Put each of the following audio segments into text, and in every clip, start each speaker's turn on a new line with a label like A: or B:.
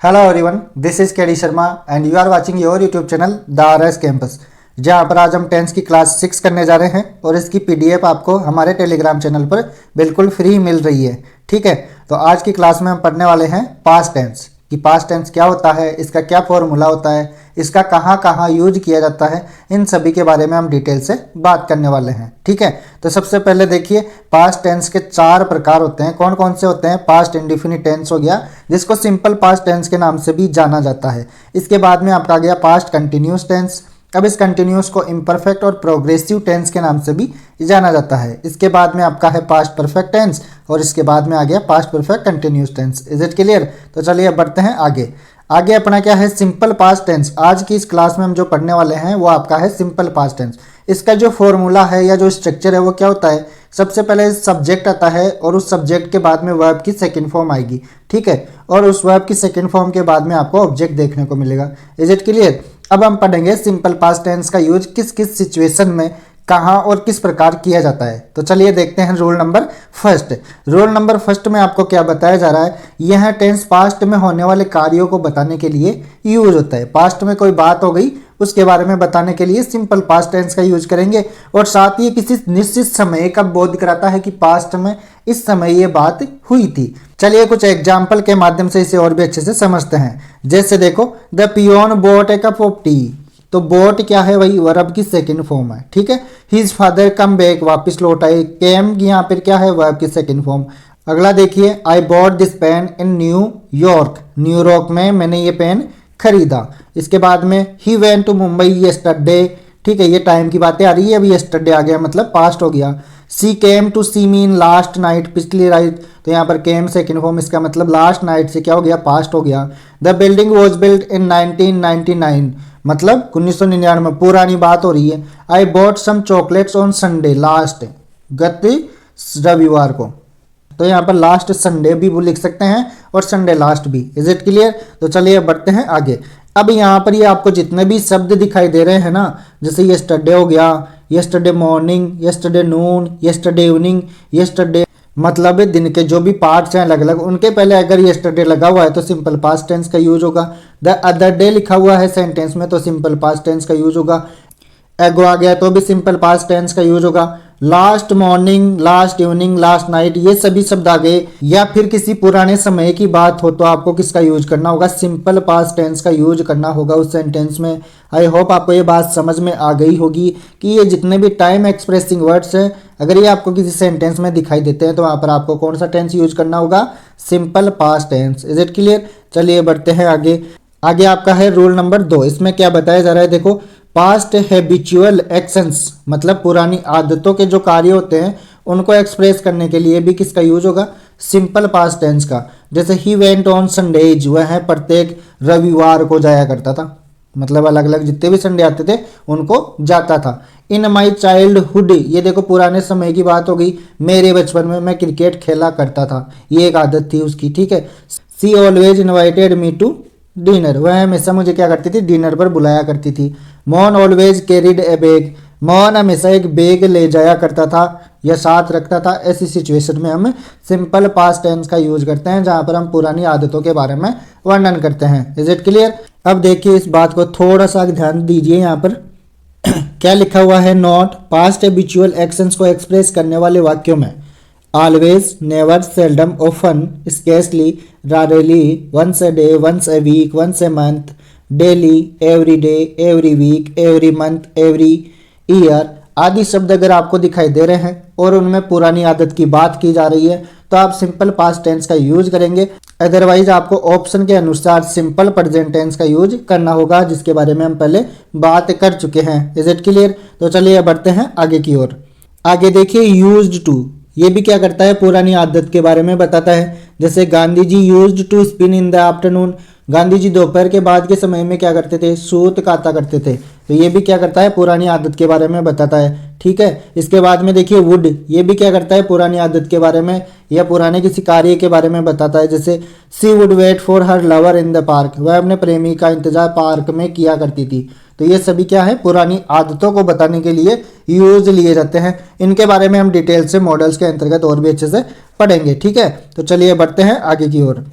A: Hello everyone, this is KD Sharma and you are watching your YouTube channel the RS campus, जहाँ पर आज हम tenth की class 6 करने जा रहे हैं और इसकी पीडीएफ आपको हमारे टेलीग्राम चैनल पर बिल्कुल फ्री मिल रही है। ठीक है, तो आज की क्लास में हम पढ़ने वाले हैं पास्ट टेंस कि पास्ट टेंस क्या होता है, इसका क्या फॉर्मूला होता है, इसका कहाँ कहाँ यूज किया जाता है, इन सभी के बारे में हम डिटेल से बात करने वाले हैं। ठीक है, तो सबसे पहले देखिए पास्ट टेंस के 4 प्रकार होते हैं। कौन कौन से होते हैं? पास्ट इंडिफिनिट टेंस हो गया, जिसको सिंपल पास्ट टेंस के नाम से भी जाना जाता है। इसके बाद में आपका आ गया पास्ट कंटिन्यूस टेंस। अब इस कंटिन्यूस को इम्परफेक्ट और प्रोग्रेसिव टेंस के नाम से भी जाना जाता है। इसके बाद में आपका है पास्ट परफेक्ट टेंस और इसके बाद में आ गया past perfect continuous tense. Is it clear? तो चलिए अब बढ़ते हैं आगे। आगे अपना क्या है? Simple past tense. आज की इस क्लास में हम जो पढ़ने वाले हैं वो आपका है सिंपल पास्ट टेंस। इसका जो फॉर्मूला है या जो स्ट्रक्चर है वो क्या होता है? सबसे पहले सब्जेक्ट आता है और उस सब्जेक्ट के बाद में वर्ब की सेकंड फॉर्म आएगी। ठीक है, और उस वर्ब की सेकंड फॉर्म के बाद में आपको ऑब्जेक्ट देखने को मिलेगा। Is it clear? अब हम पढ़ेंगे सिंपल पास्ट टेंस का यूज किस किस सिचुएशन में, कहाँ और किस प्रकार किया जाता है। तो चलिए देखते हैं rule number first. Rule number first में आपको क्या बताया जा रहा है? यह टेंस पास्ट में होने वाले कार्यों को बताने के लिए यूज होता है। पास्ट में कोई बात हो गई उसके बारे में बताने के लिए सिंपल पास्ट टेंस का यूज करेंगे और साथ ही किसी निश्चित समय का बोध कराता है कि पास्ट में इस समय ये बात हुई थी। चलिए कुछ एग्जाम्पल के माध्यम से इसे और भी अच्छे से समझते हैं। जैसे देखो, the peon bought a cup of tea. तो बोट क्या है? वही वर्ब की सेकंड फॉर्म है। ठीक है, हिज फादर कम बैक, वापिस लौट आए। केम यहाँ पर क्या है? वर्ब की सेकंड फॉर्म। अगला देखिए, I bought this pen in New York. New York में मैंने ये पेन खरीदा। इसके बाद में he went to Mumbai yesterday. ठीक है, ये टाइम की बातें आ रही है, अभी येस्टरडे आ गया मतलब पास्ट हो गया। She came to see me in last night, पिछली रात। तो यहाँ पर केम सेकंड फॉर्म, इसका मतलब लास्ट नाइट से क्या हो गया? पास्ट हो गया। The building was built in 1999, मतलब 1999, पुरानी बात हो रही है। I bought some chocolates on Sunday, last गत रविवार को। तो यहाँ पर लास्ट संडे भी वो लिख सकते हैं और संडे लास्ट भी। Is it clear? तो चलिए बढ़ते हैं आगे। अब यहाँ पर ये आपको जितने भी शब्द दिखाई दे रहे हैं ना, जैसे येस्टरडे हो गया, येस्टरडे मॉर्निंग, येस्टरडे नून, येस्टरडे इवनिंग, येस्टरडे, मतलब दिन के जो भी पार्ट्स हैं अलग अलग, उनके पहले अगर येस्टरडे लगा हुआ है तो सिंपल पास्ट टेंस का यूज होगा। द अदर डे लिखा हुआ है सेंटेंस में तो सिंपल पास्ट टेंस का यूज होगा। एगो आ गया तो भी सिंपल पास्ट टेंस का यूज होगा। Last morning, last evening, last night, ये सभी शब्द आ गए। या फिर किसी पुराने समय की बात हो तो आपको किसका यूज करना होगा? सिंपल पास्ट टेंस का यूज करना होगा उस सेंटेंस में। आई होप आपको ये बात समझ में आ गई होगी कि ये जितने भी टाइम एक्सप्रेसिंग वर्ड्स हैं, अगर ये आपको किसी सेंटेंस में दिखाई देते हैं तो वहाँ पर आपको कौन सा टेंस यूज करना होगा? Simple past tense. Is it clear? चलिए बढ़ते हैं आगे। आगे आपका है रूल नंबर 2। इसमें क्या बताया जा रहा है? देखो, पास्ट हैबिचुअल एक्शंस, मतलब पुरानी आदतों के जो कार्य होते हैं उनको एक्सप्रेस करने के लिए भी किसका यूज होगा? सिंपल पास्ट टेंस का। जैसे ही वेंट ऑन संडेज, वह प्रत्येक रविवार को जाया करता था, मतलब अलग अलग जितने भी संडे आते थे उनको जाता था। इन माई चाइल्डहुड, ये देखो पुराने समय की बात हो गई। मेरे बचपन में मैं क्रिकेट खेला करता था, ये एक आदत थी उसकी। ठीक है, she always invited me to dinner, वह हमेशा मुझे क्या करती थी? डिनर पर बुलाया करती थी। मोहन ऑलवेज कैरिड ए बैग, मोहन हमेशा एक बैग ले जाया करता था या साथ रखता था। ऐसी सिचुएशन में हम सिंपल पास्ट टेंस का यूज करते हैं जहां पर हम पुरानी आदतों के बारे में वर्णन करते हैं। Is it clear? अब देखिए इस बात को थोड़ा सा ध्यान दीजिए। यहाँ पर क्या लिखा हुआ है? नोट, पास्ट हैबिचुअल एक्शंस को एक्सप्रेस करने वाले वाक्यों में always, never, seldom, often, scarcely, rarely, once a day, once a week, once a month, daily, every day, every week, every month, every year आदि शब्द अगर आपको दिखाई दे रहे हैं और उनमें पुरानी आदत की बात की जा रही है तो आप सिंपल पास्ट टेंस का यूज करेंगे। अदरवाइज आपको ऑप्शन के अनुसार सिंपल प्रेजेंट टेंस का यूज करना होगा, जिसके बारे में हम पहले बात कर चुके हैं। Is it clear? तो चलिए बढ़ते हैं आगे की ओर। आगे देखिए यूज्ड टू, ये भी क्या करता है? पुरानी आदत के बारे में बताता है। जैसे Gandhi ji used to spin in the afternoon, Gandhi ji दोपहर के बाद के समय में क्या करते थे? सूत काता करते थे। तो ये भी क्या करता है? पुरानी आदत के बारे में बताता है। ठीक है, इसके बाद में देखिए वुड, ये भी क्या करता है? पुरानी आदत के बारे में या पुराने किसी कार्य के बारे में बताता है। जैसे she would wait for her lover in the park, वह अपने प्रेमी का इंतजार पार्क में किया करती थी। तो ये सभी क्या है? पुरानी आदतों को बताने के लिए यूज लिए जाते हैं। इनके बारे में हम डिटेल से मॉडल्स के अंतर्गत और भी अच्छे से पढ़ेंगे। ठीक है, तो चलिए बढ़ते हैं आगे की ओर।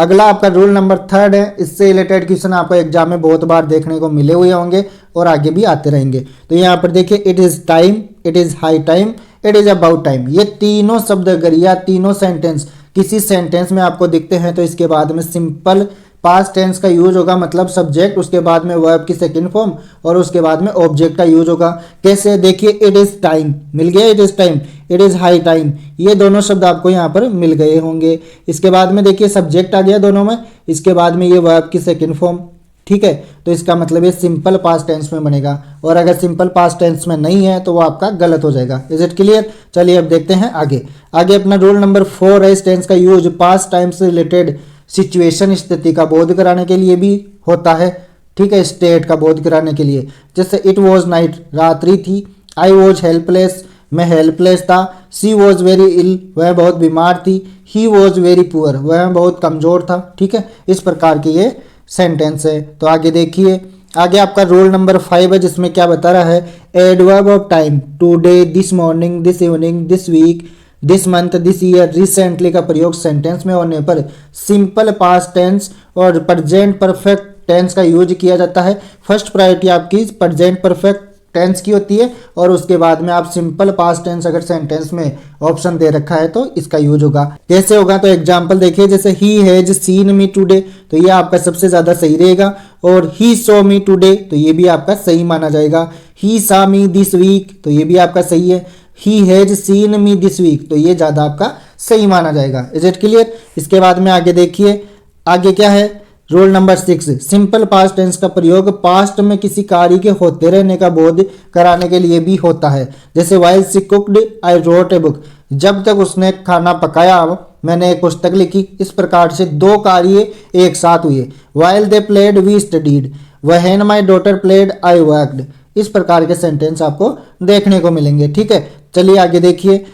A: अगला आपका रूल नंबर 3 है। इससे रिलेटेड क्वेश्चन आपको एग्जाम में बहुत बार देखने को मिले हुए होंगे और आगे भी आते रहेंगे। तो यहाँ पर देखिए, it is time, it is high time, it is about time, ये तीनों शब्द अगर या तीनों सेंटेंस किसी सेंटेंस में आपको दिखते हैं तो इसके बाद में सिंपल पास्ट टेंस का यूज होगा, मतलब सब्जेक्ट, उसके बाद में वर्ब की सेकंड फॉर्म और उसके बाद में ऑब्जेक्ट का यूज होगा। कैसे, देखिए, इट इज़ टाइम मिल गया, it is time, it is high time, ये दोनों शब्द आपको यहाँ पर मिल गए होंगे। इसके बाद में देखिए सब्जेक्ट आ गया दोनों में, इसके बाद में ये वर्ब की सेकंड फॉर्म, ठीक है। तो इसका मतलब ये सिंपल पास्ट टेंस में बनेगा, और अगर सिंपल पास्ट टेंस में नहीं है तो वो आपका गलत हो जाएगा। Is it clear? चलिए अब देखते हैं आगे। आगे अपना रूल नंबर 4 है, इस टेंस का यूज पास्ट टाइम से रिलेटेड सिचुएशन, स्थिति का बोध कराने के लिए भी होता है, ठीक है, स्टेट का बोध कराने के लिए। जैसे इट वॉज नाइट, रात्रि थी। आई वॉज हेल्पलेस, मैं हेल्पलेस था। सी वॉज वेरी इल, वह बहुत बीमार थी। ही वॉज वेरी पुअर, वह बहुत कमज़ोर था, ठीक है। इस प्रकार के ये सेंटेंस है। तो आगे देखिए, आगे आपका रूल नंबर 5 है, जिसमें क्या बता रहा है, adverb of time, today, this morning, this evening, this week, this month, this year, recently का प्रयोग सेंटेंस में होने पर सिंपल पास्ट टेंस और प्रेजेंट परफेक्ट टेंस का यूज किया जाता है। फर्स्ट प्रायोरिटी आपकी प्रेजेंट परफेक्ट टेंस की होती है, और उसके बाद में आप सिंपल पास्ट टेंस अगर सेंटेंस में ऑप्शन दे रखा है तो इसका यूज होगा। कैसे होगा, तो एग्जांपल देखिए, जैसे ही हैज सीन मी टुडे, तो ये आपका सबसे ज़्यादा सही रहेगा। और ही सॉ मी टुडे, तो ये भी आपका सही माना जाएगा। ही सा मी दिस वीक, तो ये भी आपका सही है। He has seen me this week, तो ये ज़्यादा आपका सही माना जाएगा। Is it clear? इसके बाद में आगे देखिए, आगे क्या है, rule number 6, simple past tense का प्रयोग पास्ट में किसी कार्य के होते रहने का बोध कराने के लिए भी होता है। जैसे while she cooked I wrote a book, जब तक उसने खाना पकाया मैंने एक पुस्तक लिखी। इस प्रकार से दो कार्य एक साथ हुए। While they played we studied, when my daughter played I worked. इस प्रकार के सेंटेंस आपको देखने को मिलेंगे, ठीक है। चलिए आगे देखिए,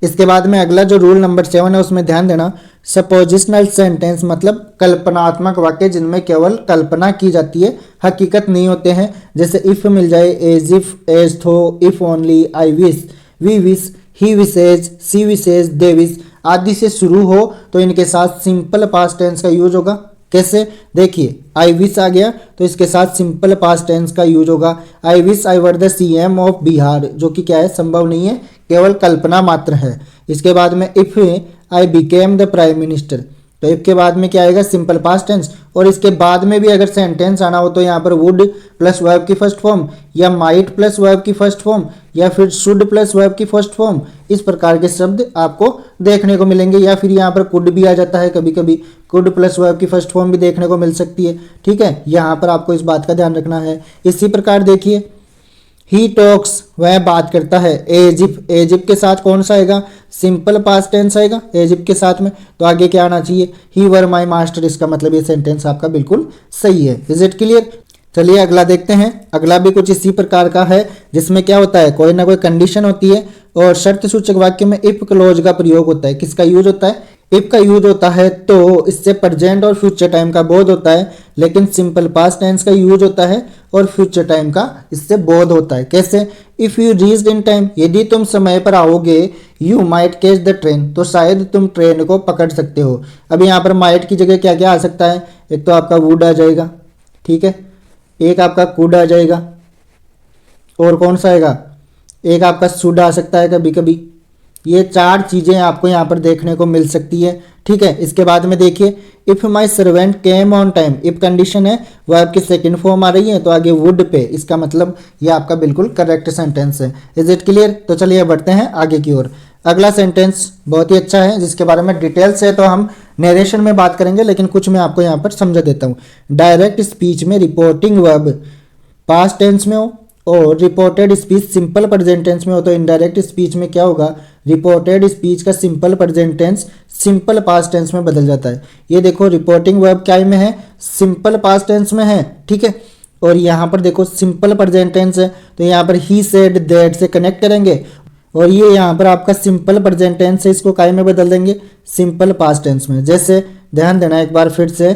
A: इसके बाद में अगला जो रूल नंबर 7 है उसमें ध्यान देना। सपोजिशनल सेंटेंस मतलब कल्पनात्मक वाक्य जिनमें केवल कल्पना की जाती है, हकीकत नहीं होते हैं। जैसे इफ मिल जाए, as if, as though, if only, I wish, we wish, he wishes, she wishes, they wish आदि से शुरू हो तो इनके साथ सिंपल पास्ट टेंस का यूज होगा। कैसे, देखिए, आई विश आ गया तो इसके साथ सिंपल पास्ट टेंस का यूज होगा। I wish I were the CM of Bihar, जो कि क्या है, संभव नहीं है, केवल कल्पना मात्र है। इसके बाद में if I became the prime minister, तो इफ के बाद में क्या आएगा, सिंपल पास्ट टेंस। और इसके बाद में भी अगर सेंटेंस आना हो तो यहाँ पर वुड प्लस वर्ब की फर्स्ट फॉर्म, या माइट प्लस वर्ब की फर्स्ट फॉर्म, या फिर शुड प्लस वर्ब की फर्स्ट फॉर्म, इस प्रकार के शब्द आपको देखने को मिलेंगे। या फिर यहाँ पर कुड भी आ जाता है, कभी कभी कुड प्लस वर्ब की फर्स्ट फॉर्म भी देखने को मिल सकती है, ठीक है। यहाँ पर आपको इस बात का ध्यान रखना है। इसी प्रकार देखिए, ही टॉक्स, वह बात करता है। एजिप, एजिप के साथ कौन सा आएगा, सिंपल पास्ट टेंस आएगा एजिप के साथ में। तो आगे क्या आना चाहिए, ही वर माई मास्टर। इसका मतलब ये सेंटेंस आपका बिल्कुल सही है। Is it clear? चलिए अगला देखते हैं। अगला भी कुछ इसी प्रकार का है, जिसमें क्या होता है, कोई ना कोई कंडीशन होती है और शर्त सूचक वाक्य में इफ क्लोज का प्रयोग होता है। किसका यूज होता है, इफ का यूज होता है, तो इससे प्रेजेंट और फ्यूचर टाइम का बोध होता है। लेकिन सिंपल पास्ट टेंस का यूज होता है और फ्यूचर टाइम का इससे बोध होता है। कैसे, if you reached in time, यदि तुम समय पर आओगे, you might catch the train, तो शायद तुम ट्रेन को पकड़ सकते हो। अब यहाँ पर माइट की जगह क्या क्या आ सकता है, एक तो आपका वुड आ जाएगा, ठीक है, एक आपका कुड आ जाएगा, और कौन सा आएगा, एक आपका शुड आ सकता है कभी कभी। ये चार चीज़ें आपको यहाँ पर देखने को मिल सकती है, ठीक है। इसके बाद में देखिए, if my servant came on time, if condition है, वर्ब की सेकंड फॉर्म आ रही है तो आगे वुड पे, इसका मतलब ये आपका बिल्कुल करेक्ट सेंटेंस है। Is it clear? तो चलिए बढ़ते हैं आगे की ओर। अगला सेंटेंस बहुत ही अच्छा है, जिसके बारे में डिटेल से तो हम नरेशन में बात करेंगे, लेकिन कुछ मैं आपको यहाँ पर समझा देता हूँ। डायरेक्ट स्पीच में रिपोर्टिंग वर्ब पास्ट टेंस में हो और reported speech simple present tense में हो, तो इनडायरेक्ट स्पीच में क्या होगा, रिपोर्टेड स्पीच का simple present tense simple past tense में बदल जाता है। ये देखो, रिपोर्टिंग वर्ब क्या में है, सिंपल पास्ट टेंस में है, ठीक है। और यहाँ पर देखो सिंपल प्रेजेंट टेंस है, तो यहाँ पर ही सेड दैट से कनेक्ट करेंगे, और ये यहाँ पर आपका सिंपल प्रेजेंट टेंस है, इसको काय में बदल देंगे, सिंपल पास्ट टेंस में। जैसे ध्यान देना एक बार फिर से,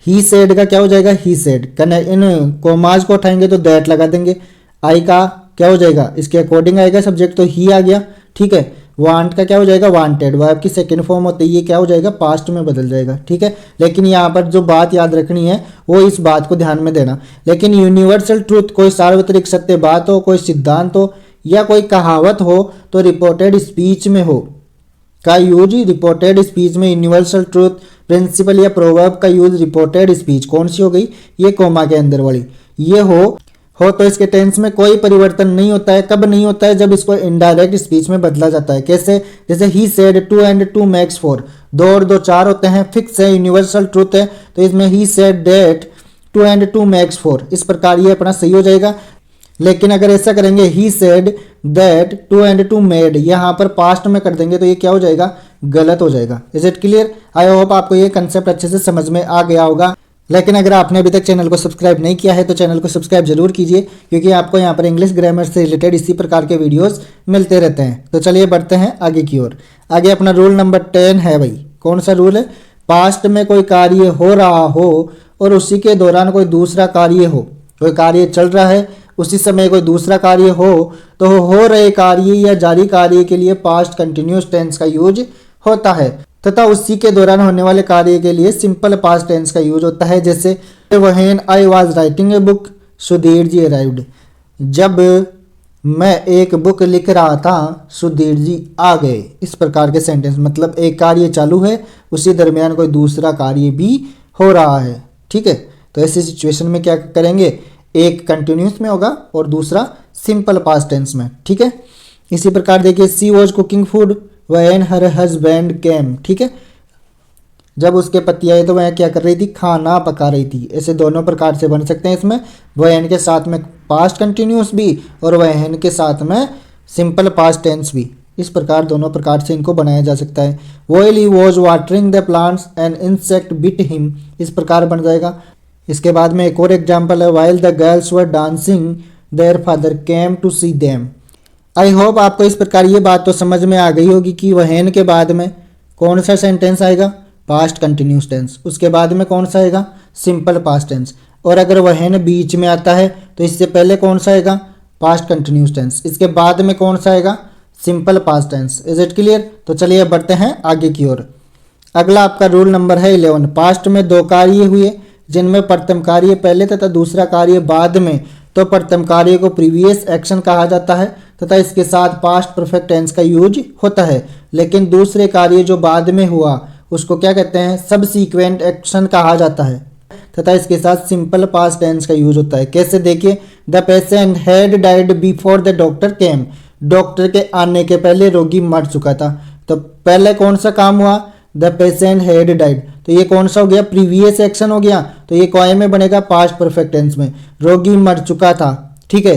A: ही सेड का क्या हो जाएगा, ही सेड, इन कोमाज को उठाएंगे तो दैट लगा देंगे। आई का क्या हो जाएगा, इसके अकॉर्डिंग आएगा सब्जेक्ट, तो ही आ गया, ठीक है। वांट का क्या हो जाएगा वांटेड, वर्ब की सेकंड फॉर्म होती है, ये क्या हो जाएगा पास्ट में बदल जाएगा, ठीक है। लेकिन यहाँ पर जो बात याद रखनी है वो इस बात को ध्यान में देना। लेकिन यूनिवर्सल ट्रूथ कोई सार्वत्रिक सत्य बात हो, कोई सिद्धांत हो या कोई कहावत हो तो रिपोर्टेड स्पीच में हो का यूज रिपोर्टेड स्पीच में यूनिवर्सल ट्रूथ प्रिंसिपल या प्रोवर्ब का यूज रिपोर्टेड स्पीच कौन सी हो गई, ये कोमा के अंदर वाली, ये हो तो इसके टेंस में कोई परिवर्तन नहीं होता है। कब नहीं होता है, जब इसको इनडायरेक्ट स्पीच में बदला जाता है। कैसे, जैसे ही सेड 2 and 2 makes 4, 2 और 2 4 होते हैं, फिक्स है, यूनिवर्सल ट्रूथ है, तो इसमें he said that 2 and 2 makes 4, इस प्रकार ये अपना सही हो जाएगा। लेकिन अगर ऐसा करेंगे he said that 2 and 2 made, यहाँ पर पास्ट में कर देंगे तो ये क्या हो जाएगा, गलत हो जाएगा। Is it clear? I hope आपको ये कंसेप्ट अच्छे से समझ में आ गया होगा। लेकिन अगर आपने अभी तक चैनल को सब्सक्राइब नहीं किया है तो चैनल को सब्सक्राइब जरूर कीजिए, क्योंकि आपको यहाँ पर इंग्लिश ग्रामर से रिलेटेड इसी प्रकार के वीडियोस मिलते रहते हैं। तो चलिए बढ़ते हैं आगे की ओर। आगे अपना रूल नंबर 10 है भाई। कौन सा रूल है? पास्ट में कोई कार्य हो रहा हो और उसी के दौरान कोई दूसरा कार्य हो, कोई कार्य चल रहा है उसी समय कोई दूसरा कार्य हो तो हो रहे कार्य या जारी कार्य के लिए पास्ट कंटिन्यूस टेंस का यूज होता है, तथा उसी के दौरान होने वाले कार्य के लिए सिंपल पास्ट टेंस का यूज होता है। जैसे when I was writing a book Sudhir ji arrived, जब मैं एक बुक लिख रहा था सुधीर जी आ गए। इस प्रकार के सेंटेंस, मतलब एक कार्य चालू है उसी दरमियान कोई दूसरा कार्य भी हो रहा है, ठीक है। तो ऐसी सिचुएशन में क्या करेंगे, एक कंटिन्यूस में होगा और दूसरा सिंपल पास्ट टेंस में, ठीक है। इसी प्रकार देखिए she was cooking food when her husband came, ठीक है। जब उसके पति आए तो वह क्या कर रही थी, खाना पका रही थी। ऐसे दोनों प्रकार से बन सकते हैं इसमें, व्हेन के साथ में पास्ट कंटिन्यूस भी और व्हेन के साथ में सिंपल पास्ट टेंस भी। इस प्रकार दोनों प्रकार से इनको बनाया जा सकता है। While he was watering the plants and insect bit him, इस प्रकार बन जाएगा। इसके बाद में एक और एग्जाम्पल है, while the girls were dancing their father came to see them. I hope आपको इस प्रकार ये बात तो समझ में आ गई होगी कि व्हेन के बाद में कौन सा सेंटेंस आएगा, पास्ट कंटिन्यूस टेंस, उसके बाद में कौन सा आएगा, सिंपल पास्ट टेंस। और अगर व्हेन बीच में आता है तो इससे पहले कौन सा आएगा, पास्ट कंटिन्यूस टेंस, इसके बाद में कौन सा आएगा, simple past tense. Is it clear? तो चलिए अब बढ़ते हैं आगे की ओर। अगला आपका रूल नंबर है 11। पास्ट में दो कार्य हुए जिनमें प्रथम कार्य पहले तथा दूसरा कार्य बाद में, तो प्रथम कार्य को प्रीवियस एक्शन कहा जाता है तथा इसके साथ पास्ट परफेक्ट टेंस का यूज होता है। लेकिन दूसरे कार्य जो बाद में हुआ उसको क्या कहते हैं, सबसीक्वेंट एक्शन कहा जाता है तथा इसके साथ सिंपल पास्ट टेंस का यूज होता है। कैसे, देखिए the patient had died before the doctor came, doctor के आने के पहले रोगी मर चुका था। तो पहले कौन सा काम हुआ, द पेशेंट हैड डाइड, तो ये कौन सा हो गया, प्रीवियस एक्शन हो गया, तो ये कौन में बनेगा, पास्ट परफेक्ट टेंस में। रोगी मर चुका था, ठीक है,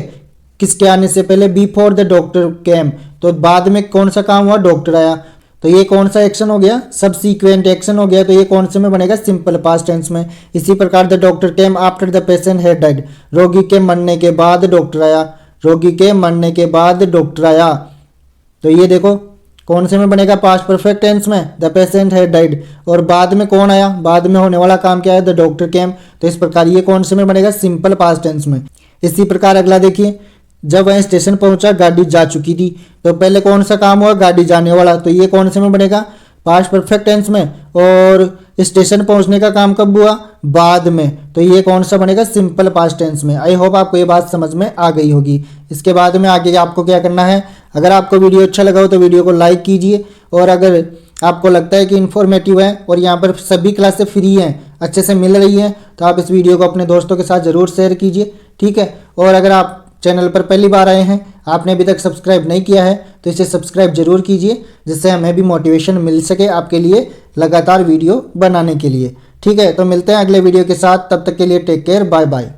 A: किसके आने से पहले, बिफोर द डॉक्टर केम, तो बाद में कौन सा काम हुआ, डॉक्टर आया, तो ये कौन सा एक्शन हो गया, सबसीक्वेंट एक्शन हो गया, तो ये कौन से में बनेगा, सिंपल पास्ट टेंस में। इसी प्रकार the doctor came after the patient had died, रोगी के मरने के बाद डॉक्टर आया, रोगी के मरने के बाद डॉक्टर आया, तो ये देखो कौन से में बनेगा, पास्ट परफेक्ट टेंस में, द पेशेंट हैड डाइड। और बाद में कौन आया, बाद में होने वाला काम क्या है, द डॉक्टर केम, तो इस प्रकार ये कौन से में बनेगा, सिंपल पास्ट टेंस में। इसी प्रकार अगला देखिए, जब वह स्टेशन पहुंचा गाड़ी जा चुकी थी, तो पहले कौन सा काम हुआ, गाड़ी जाने वाला, तो ये कौन से में बनेगा, पास्ट परफेक्ट टेंस में। और स्टेशन पहुंचने का काम कब हुआ, बाद में, तो ये कौन सा बनेगा, सिंपल पास्ट टेंस में। आई होप आपको ये बात समझ में आ गई होगी। इसके बाद में आगे आपको क्या करना है, अगर आपको वीडियो अच्छा लगा हो तो वीडियो को लाइक कीजिए, और अगर आपको लगता है कि इन्फॉर्मेटिव है और यहाँ पर सभी क्लासें फ्री हैं, अच्छे से मिल रही हैं, तो आप इस वीडियो को अपने दोस्तों के साथ ज़रूर शेयर कीजिए, ठीक है। और अगर आप चैनल पर पहली बार आए हैं, आपने अभी तक सब्सक्राइब नहीं किया है, तो इसे सब्सक्राइब जरूर कीजिए, जिससे हमें भी मोटिवेशन मिल सके आपके लिए लगातार वीडियो बनाने के लिए, ठीक है। तो मिलते हैं अगले वीडियो के साथ, तब तक के लिए टेक केयर, बाय बाय।